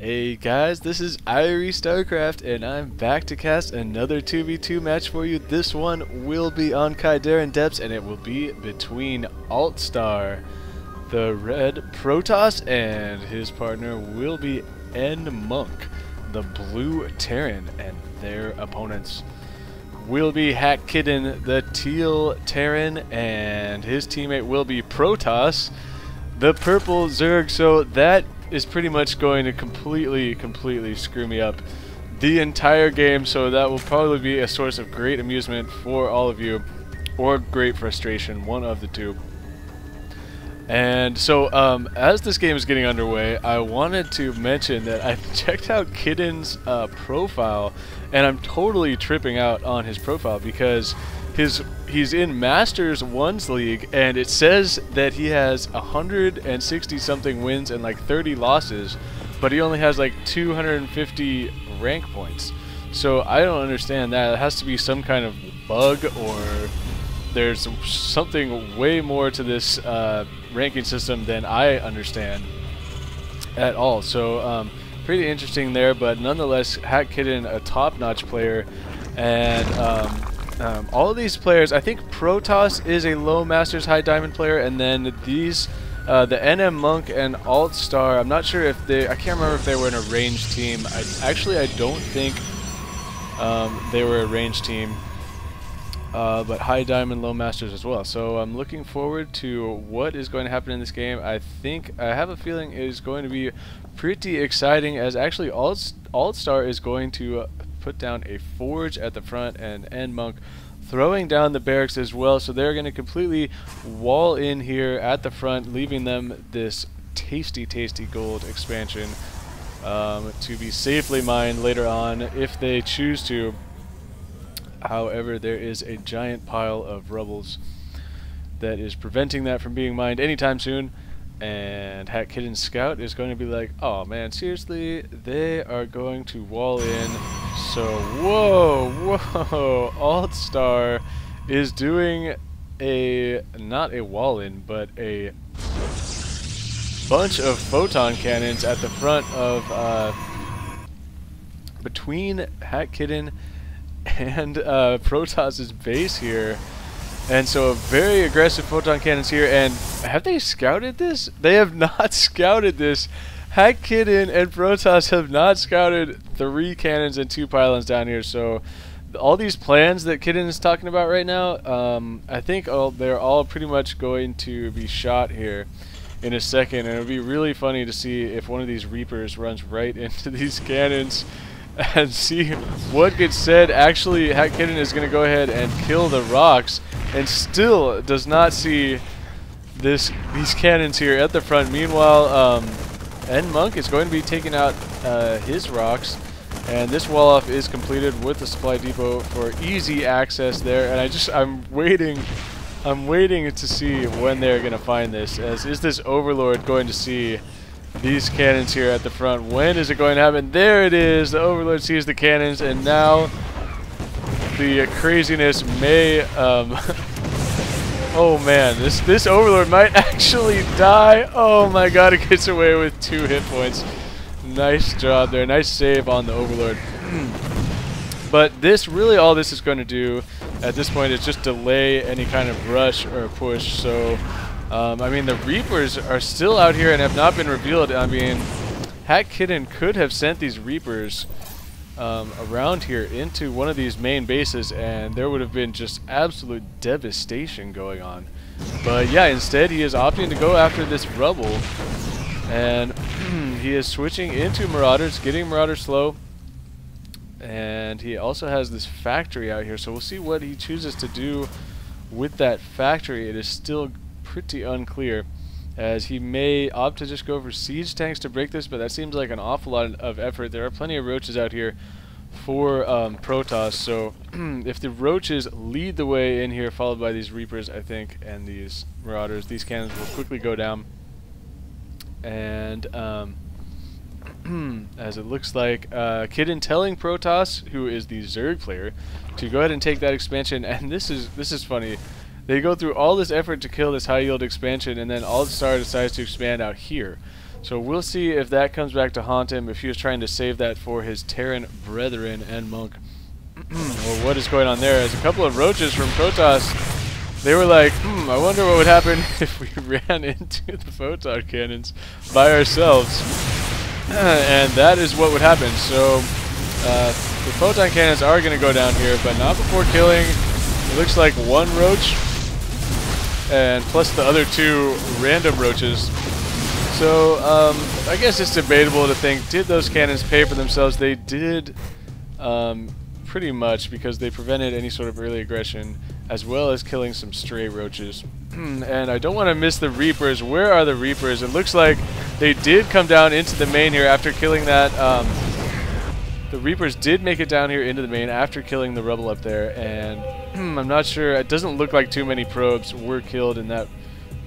Hey guys, this is Starcraft and I'm back to cast another 2v2 match for you. This one will be on Khaydarin Depths and it will be between Altstar, the red Protoss, and his partner will be nmonk, the blue Terran, and their opponents will be haCkKiddin, the teal Terran, and his teammate will be Protoss, the purple Zerg. So that is pretty much going to completely screw me up the entire game, so that will probably be a source of great amusement for all of you, or great frustration, one of the two. And so as this game is getting underway, I wanted to mention that I checked out Kiddin's profile, and I'm totally tripping out on his profile because he's in Masters 1's league, and it says that he has 160 something wins and like 30 losses, but he only has like 250 rank points. So I don't understand that. It has to be some kind of bug, or there's something way more to this ranking system than I understand at all. So pretty interesting there, but nonetheless, haCkKiddin, a top-notch player, and all of these players, I think Protoss is a low Masters high diamond player, and then these, the nmonk and Altstar, I'm not sure if they, I can't remember if they were in a ranged team. I don't think they were a ranged team, but high diamond, low Masters as well. So I'm looking forward to what is going to happen in this game. I have a feeling it is going to be pretty exciting, as actually Altstar is going to put down a forge at the front, and nmonk throwing down the barracks as well. So they're going to completely wall in here at the front, leaving them this tasty gold expansion to be safely mined later on if they choose to. However, there is a giant pile of rubbles that is preventing that from being mined anytime soon. And haCkKiddin's scout is going to be like, oh man, seriously, they are going to wall in. So whoa, Altstar is doing not a wall in, but a bunch of photon cannons at the front of between haCkKiddin and Protoss's base here. And so very aggressive photon cannons here. And have they scouted this? They have not scouted this. haCkKiddin and Protoss have not scouted 3 cannons and 2 pylons down here. So all these plans that Kiddin is talking about right now, I think they're all pretty much going to be shot here in a second. And it would be really funny to see if one of these Reapers runs right into these cannons and see what gets said. Actually, haCkKiddin is going to go ahead and kill the rocks, and still does not see these cannons here at the front. Meanwhile, nmonk is going to be taking out his rocks, and this wall off is completed with the supply depot for easy access there. And I'm waiting to see when they're going to find this. As is this Overlord going to see these cannons here at the front? When is it going to happen? There it is. The Overlord sees the cannons, and now the craziness may oh man, this Overlord might actually die. Oh my god, it gets away with 2 hit points. Nice job there. Nice save on the Overlord. But this, really all this is going to do at this point is just delay any kind of rush or push. So I mean, the Reapers are still out here and have not been revealed. I mean, haCkKiddin could have sent these Reapers around here into one of these main bases, and there would have been just absolute devastation going on. But yeah, instead he is opting to go after this rubble, and he is switching into Marauders, getting Marauders slow, and he also has this factory out here. So we'll see what he chooses to do with that factory. It is still pretty unclear, as he may opt to just go for siege tanks to break this, but that seems like an awful lot of effort. There are plenty of roaches out here for Protoss, so if the roaches lead the way in here, followed by these Reapers, I think, and these Marauders, these cannons will quickly go down. And as it looks like Kiddin telling Protoss, who is the Zerg player, to go ahead and take that expansion. And this is funny. They go through all this effort to kill this high yield expansion, and then Altstar decides to expand out here. So we'll see if that comes back to haunt him, if he was trying to save that for his Terran brethren nmonk. Or what is going on there. As a couple of roaches from Protoss, they were like, I wonder what would happen if we ran into the photon cannons by ourselves. And that is what would happen. So the photon cannons are going to go down here, but not before killing, it looks like one roach, and plus the other two random roaches. So I guess it's debatable to think, did those cannons pay for themselves? They did pretty much, because they prevented any sort of early aggression, as well as killing some stray roaches. And I don't want to miss the Reapers. Where are the Reapers? It looks like they did come down into the main here after killing that. The Reapers did make it down here into the main after killing the rebel up there, and I'm not sure. It doesn't look like too many probes were killed in that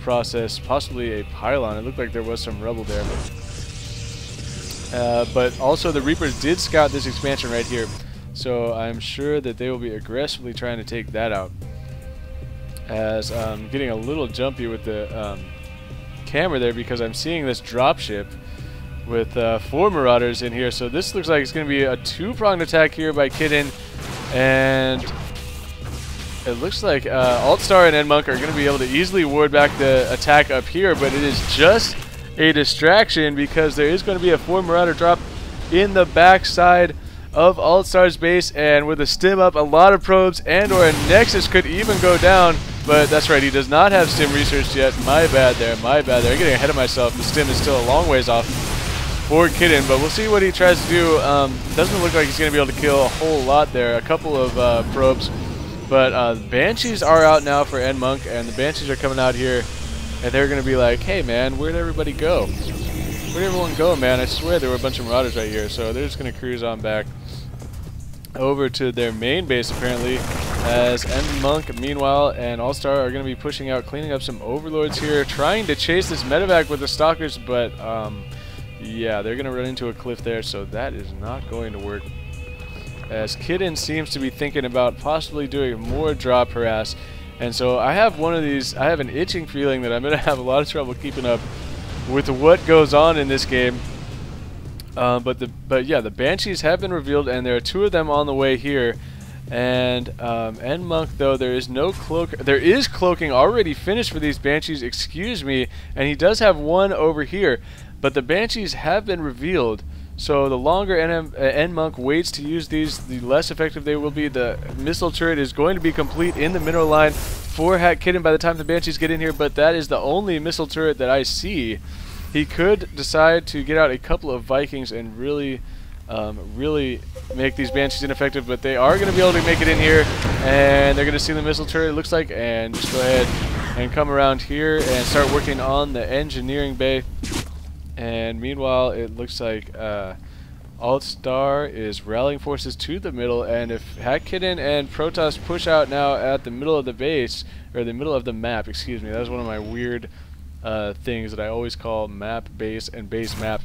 process. Possibly a pylon. It looked like there was some rebel there. But also the Reapers did scout this expansion right here, so I'm sure that they will be aggressively trying to take that out. As I'm getting a little jumpy with the camera there, because I'm seeing this dropship with 4 Marauders in here. So this looks like it's going to be a 2-pronged attack here by Kiddin, and it looks like Altstar and nmonk are going to be able to easily ward back the attack up here, but it is just a distraction because there is going to be a 4 Marauder drop in the backside of Altstar's base, and with a stim up, a lot of probes and or a Nexus could even go down. But that's right, he does not have stim researched yet. My bad there, my bad there. I'm getting ahead of myself. The stim is still a long ways off for Kiddin, but we'll see what he tries to do. Doesn't look like he's going to be able to kill a whole lot there. A couple of probes. But Banshees are out now for nmonk, and the Banshees are coming out here, and they're going to be like, hey man, where'd everybody go? Where'd everyone go, man? I swear there were a bunch of Marauders right here. So they're just going to cruise on back over to their main base, apparently, as nmonk, meanwhile, and Altstar are going to be pushing out, cleaning up some Overlords here, trying to chase this medevac with the Stalkers, but yeah, they're going to run into a cliff there, so that is not going to work. As Kiddin seems to be thinking about possibly doing more drop harass, and so I have one of these, I have an itching feeling that I'm going to have a lot of trouble keeping up with what goes on in this game. But yeah, the Banshees have been revealed, and there are 2 of them on the way here. And nmonk, though, there is no cloak. There is cloaking already finished for these Banshees, excuse me, and he does have 1 over here. But the Banshees have been revealed, so the longer nmonk waits to use these, the less effective they will be. The missile turret is going to be complete in the mineral line for haCkKiddin by the time the Banshees get in here, but that is the only missile turret that I see. He could decide to get out a couple of Vikings and really make these Banshees ineffective, but they are going to be able to make it in here, and they're going to see the missile turret, it looks like, and just go ahead and come around here and start working on the engineering bay. And meanwhile, it looks like Altstar is rallying forces to the middle, and if haCkKiddin and Protoss push out now at the middle of the base, or the middle of the map, excuse me, that was one of my weird things that I always call map, base, and base map.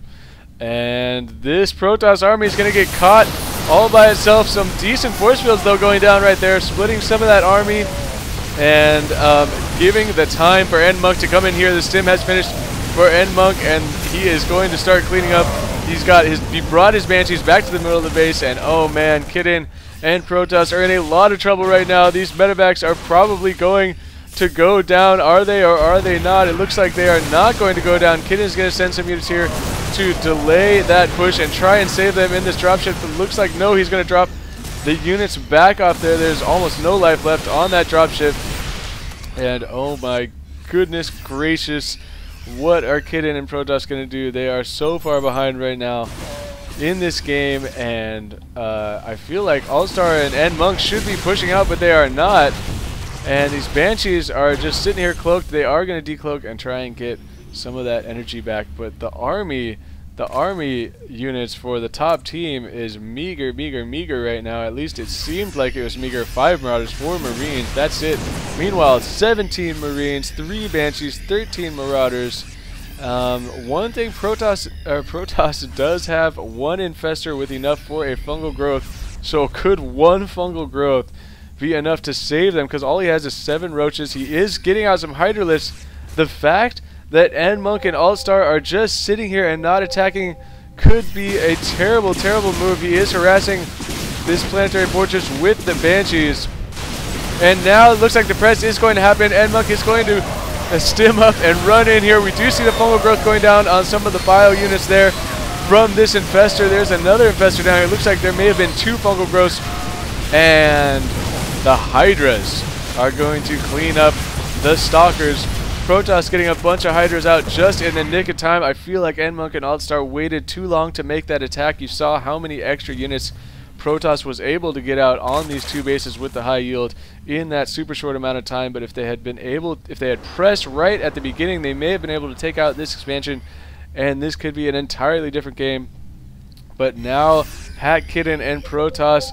And this Protoss army is going to get caught all by itself. Some decent force fields, though, going down right there, splitting some of that army, and giving the time for nmonk to come in here. The stim has finished for nmonk, and he is going to start cleaning up. He brought his Banshees back to the middle of the base, and oh man, Kiddin and Protoss are in a lot of trouble right now. These medevacs are probably going to go down. Are they or are they not? It looks like they are not going to go down. Kiddin is going to send some units here to delay that push and try and save them in this dropship. But it looks like no, he's going to drop the units back off there. There's almost no life left on that dropship. And oh my goodness gracious, what are Kiddin and Protoss going to do? They are so far behind right now in this game, and I feel like Altstar and nmonk should be pushing out, but they are not. And these Banshees are just sitting here cloaked. They are going to decloak and try and get some of that energy back, but the army units for the top team is meager right now. At least it seemed like it was meager. 5 Marauders, 4 Marines, that's it. Meanwhile, 17 Marines, 3 Banshees, 13 Marauders. One thing Protoss does have 1 Infestor with enough for a fungal growth, so could 1 fungal growth be enough to save them? Because all he has is 7 roaches. He is getting out some Hydralisks. The fact that nmonk and Altstar are just sitting here and not attacking could be a terrible, terrible move. He is harassing this planetary fortress with the Banshees. And now it looks like the press is going to happen. nmonk is going to stim up and run in here. We do see the fungal growth going down on some of the bio units there from this infestor. There's another infestor down here. It looks like there may have been 2 fungal growths. And the Hydras are going to clean up the Stalkers. Protoss getting a bunch of Hydras out just in the nick of time. I feel like nmonk and Altstar waited too long to make that attack. You saw how many extra units Protoss was able to get out on these 2 bases with the high yield in that super short amount of time. But if they had pressed right at the beginning, they may have been able to take out this expansion, and this could be an entirely different game. But now haCkKiddin and Protoss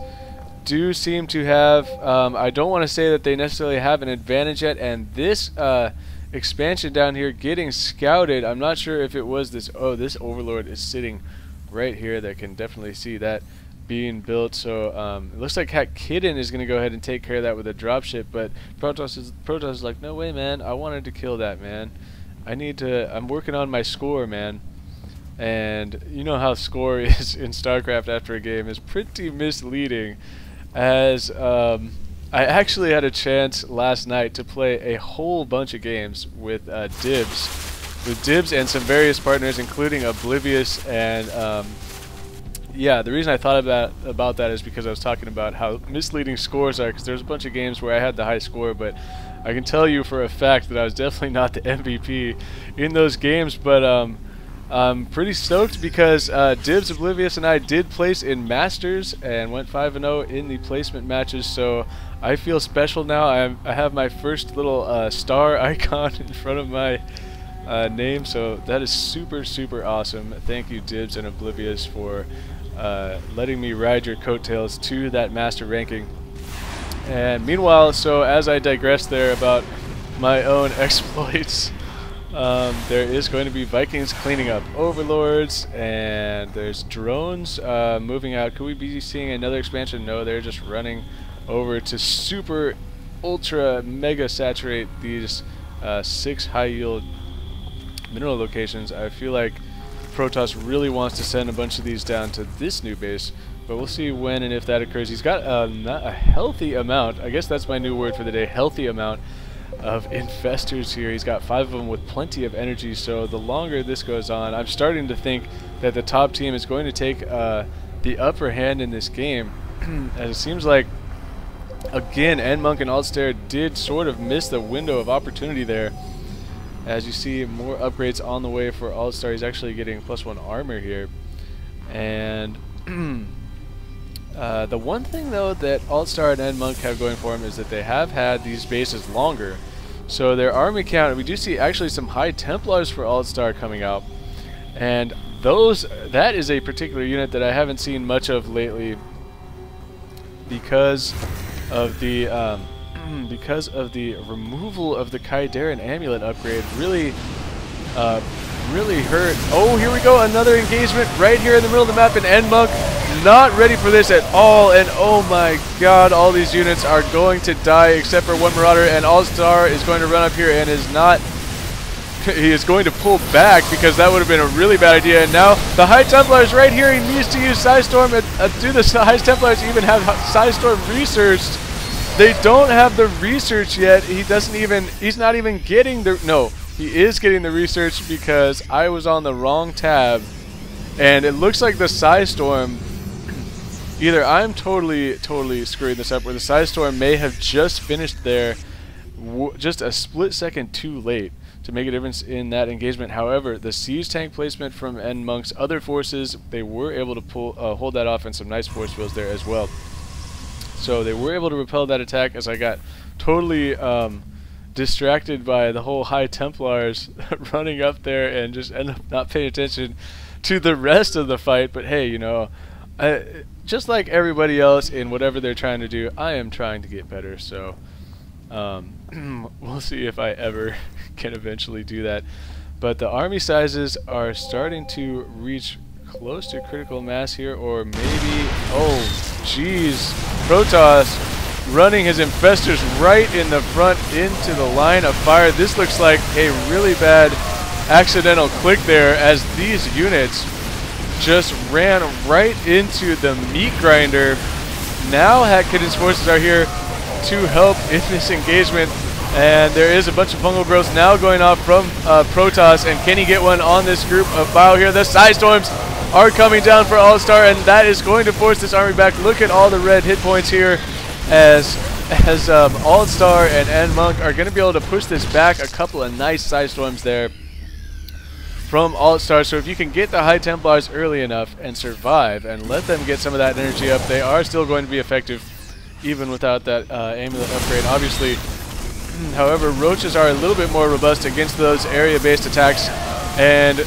do seem to have, I don't want to say that they necessarily have an advantage yet, and this expansion down here getting scouted, I'm not sure if it was this, oh, this Overlord is sitting right here. That can definitely see that being built. So it looks like haCkKiddin is going to go ahead and take care of that with a dropship, but Protoss is like, no way, man, I wanted to kill that, man. I'm working on my score, man. And you know how score is in Starcraft after a game is pretty misleading, as I actually had a chance last night to play a whole bunch of games with Dibs and some various partners, including Oblivious. And yeah, the reason I thought about that is because I was talking about how misleading scores are, because there's a bunch of games where I had the high score, but I can tell you for a fact that I was definitely not the MVP in those games. But I'm pretty stoked because Dibs, Oblivious, and I did place in Masters and went 5-0 in the placement matches, so I feel special now. I have my first little star icon in front of my name, so that is super, super awesome. Thank you, Dibs and Oblivious, for letting me ride your coattails to that master ranking. And meanwhile, so as I digress there about my own exploits, there is going to be Vikings cleaning up Overlords, and there's drones moving out. Could we be seeing another expansion? No, they're just running over to super ultra mega saturate these 6 high yield mineral locations. I feel like Protoss really wants to send a bunch of these down to this new base, but we'll see when and if that occurs. He's got a healthy amount, I guess that's my new word for the day, healthy amount of infestors here. He's got 5 of them with plenty of energy, so the longer this goes on, I'm starting to think that the top team is going to take the upper hand in this game. As it seems like, again, nmonk and Altstar did sort of miss the window of opportunity there. As you see, more upgrades on the way for Altstar. He's actually getting +1 armor here. And the one thing, though, that Altstar and nmonk have going for him is that they have had these bases longer. So their army count, we do see actually some high Templars for Altstar coming out. And that is a particular unit that I haven't seen much of lately because of the removal of the Khaydarin amulet upgrade. Really hurt. Oh, here we go, another engagement right here in the middle of the map, and nmonk not ready for this at all, and oh my god, all these units are going to die except for one Marauder, and Altstar is going to run up here and he is going to pull back because that would have been a really bad idea. And now the High Templars right here, he needs to use Psystorm. Do the High Templars even have Psystorm researched? They don't have the research yet. He's not even getting the, no, he is getting the research because I was on the wrong tab, and it looks like the Psystorm, either I'm totally screwing this up, or the Psystorm may have just finished there just a split second too late to make a difference in that engagement. However, the siege tank placement from nmonk's other forces, they were able to hold that off, and some nice force fields there as well. So they were able to repel that attack, as I got totally distracted by the whole High Templars running up there and just end up not paying attention to the rest of the fight. But hey, you know, just like everybody else in whatever they're trying to do, I am trying to get better. So we'll see if I ever can eventually do that. But the army sizes are starting to reach close to critical mass here, or maybe, oh jeez, Protoss running his infestors right in the front into the line of fire. This looks like a really bad accidental click there as these units just ran right into the meat grinder. Now haCkKiddin's forces are here to help in this engagement, and there is a bunch of fungal growth now going off from Protoss, and can he get one on this group of bio here? The Psy Storms are coming down for Altstar, and that is going to force this army back. Look at all the red hit points here as Altstar and nmonk are going to be able to push this back. A couple of nice Psy Storms there from Altstar. So if you can get the High Templars early enough and survive and let them get some of that energy up, they are still going to be effective even without that amulet upgrade, obviously. However, roaches are a little bit more robust against those area-based attacks, and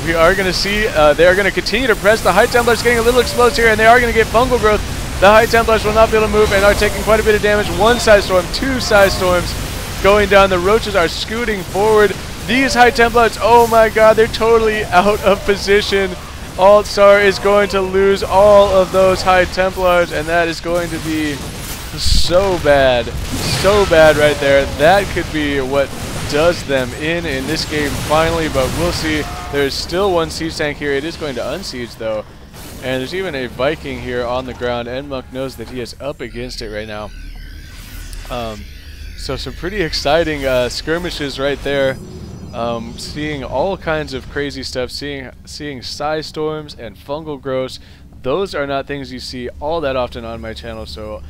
we are going to see they are going to continue to press. The High Templars getting a little exposed here, and they are going to get fungal growth. The High Templars will not be able to move and are taking quite a bit of damage. One Psy Storm, two Psy Storms going down. The roaches are scooting forward. These High Templars, oh my god, they're totally out of position. Altstar is going to lose all of those High Templars, and that is going to be so bad right there. That could be what does them in this game finally, but we'll see. There's still one siege tank here. It is going to unsiege though, and there's even a Viking here on the ground. nmonk knows that he is up against it right now. So some pretty exciting skirmishes right there. Seeing all kinds of crazy stuff, seeing Psy Storms and fungal growths. Those are not things you see all that often on my channel, so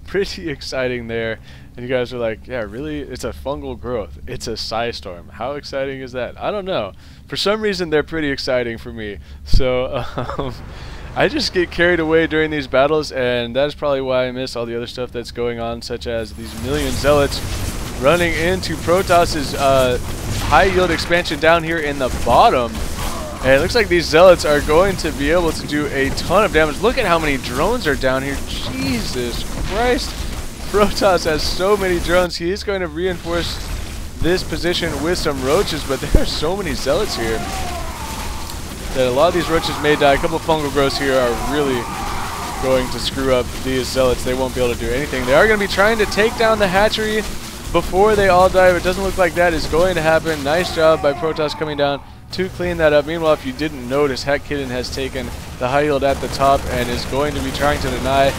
pretty exciting there. And you guys are like, yeah, really? It's a fungal growth. It's a Psy Storm. How exciting is that? I don't know. For some reason, they're pretty exciting for me. So I just get carried away during these battles, and that's probably why I miss all the other stuff that's going on, such as these million zealots running into Protoss's high yield expansion down here in the bottom. And it looks like these zealots are going to be able to do a ton of damage. Look at how many drones are down here. Jesus Christ. Protoss has so many drones. He is going to reinforce this position with some roaches, but there are so many zealots here that a lot of these roaches may die. A couple of fungal growths here are really going to screw up these zealots. They won't be able to do anything. They are going to be trying to take down the hatchery before they all die, but it doesn't look like that is going to happen. Nice job by Protoss coming down to clean that up. Meanwhile, if you didn't notice, haCkKiddin has taken the high yield at the top and is going to be trying to deny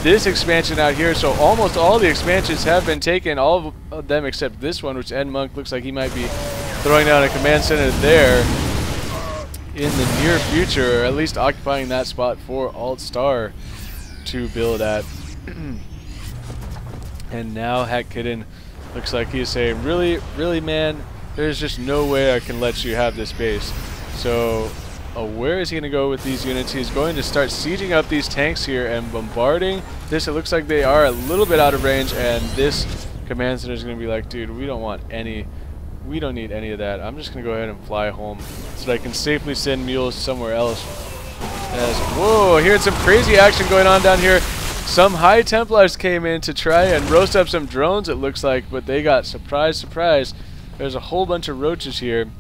this expansion out here. So almost all the expansions have been taken, all of them except this one, which nmonk looks like he might be throwing down a command center there in the near future, or at least occupying that spot for Altstar to build at. And now haCkKiddin looks like he's saying, really man, there's just no way I can let you have this base. So where is he going to go with these units? He's going to start sieging up these tanks here and bombarding this. It looks like they are a little bit out of range, and this command center is going to be like, dude, we don't need any of that. I'm just going to go ahead and fly home so that I can safely send mules somewhere else. Whoa, here's some crazy action going on down here. Some High Templars came in to try and roast up some drones, it looks like, but they got surprise. There's a whole bunch of roaches here,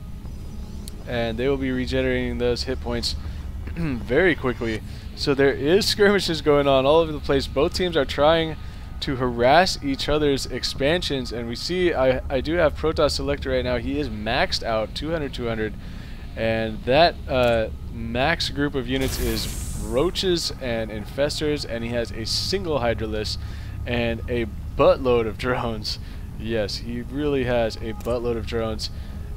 and they will be regenerating those hit points very quickly. So there is skirmishes going on all over the place. Both teams are trying to harass each other's expansions, and we see I do have Protoss selected right now. He is maxed out 200, and that max group of units is roaches and infestors, and he has a single Hydralisk and a buttload of drones. Yes, he really has a buttload of drones.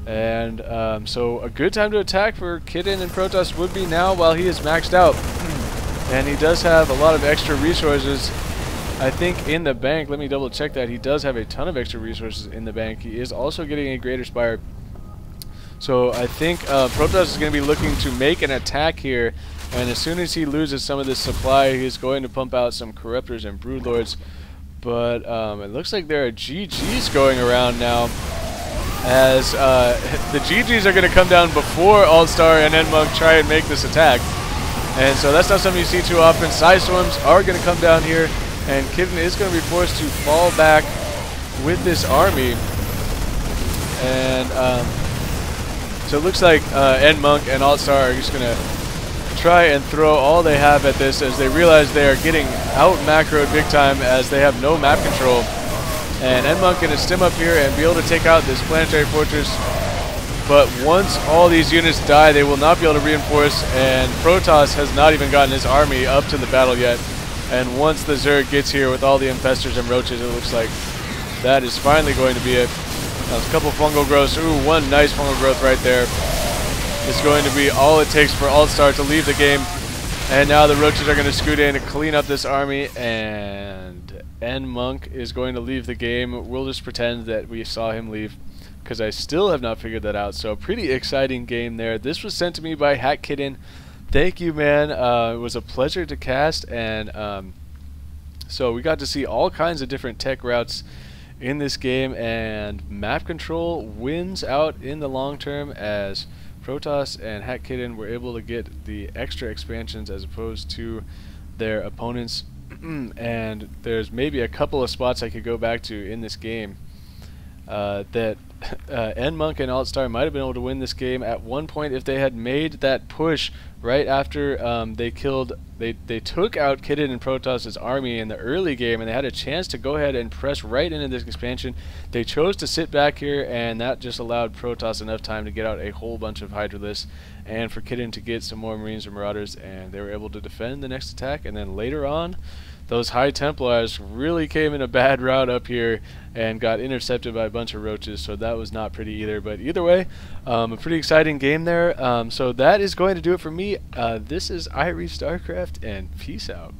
And so a good time to attack for Kidin and Protoss would be now while he is maxed out. And he does have a lot of extra resources, I think, in the bank. Let me double check that. He does have a ton of extra resources in the bank. He is also getting a Greater Spire. So I think Protoss is going to be looking to make an attack here. And as soon as he loses some of this supply, he's going to pump out some Corruptors and Broodlords. But it looks like there are GGs going around now, as the GGs are going to come down before Altstar and nmonk try and make this attack. And so that's not something you see too often. Psy Storms are going to come down here, and Kidin is going to be forced to fall back with this army. And so it looks like nmonk and Altstar are just going to try and throw all they have at this, as they realize they are getting out macroed big time, as they have no map control. And nmonk can stem up here and be able to take out this planetary fortress But once all these units die, they will not be able to reinforce, and Protoss has not even gotten his army up to the battle yet. And once the Zerg gets here with all the infestors and roaches, it looks like that is finally going to be it. A couple fungal growths. Ooh, one nice fungal growth right there. It's going to be all it takes for Altstar to leave the game. And now the roaches are going to scoot in to clean up this army, and nmonk is going to leave the game. We'll just pretend that we saw him leave, because I still have not figured that out. So pretty exciting game there. This was sent to me by haCkKiddin. Thank you, man. It was a pleasure to cast, and so we got to see all kinds of different tech routes in this game, and map control wins out in the long term, as Protoss and haCkKiddin were able to get the extra expansions as opposed to their opponents. And there's maybe a couple of spots I could go back to in this game that nmonk and Altstar might have been able to win this game at one point if they had made that push right after they took out Khaydarin and Protoss' army in the early game, and they had a chance to go ahead and press right into this expansion. They chose to sit back here, and that just allowed Protoss enough time to get out a whole bunch of Hydralisks and for Khaydarin to get some more Marines or Marauders, and they were able to defend the next attack. And then later on, those High Templars really came in a bad route up here and got intercepted by a bunch of roaches, so that was not pretty either. But either way, a pretty exciting game there. So that is going to do it for me. This is Starcraft, and peace out.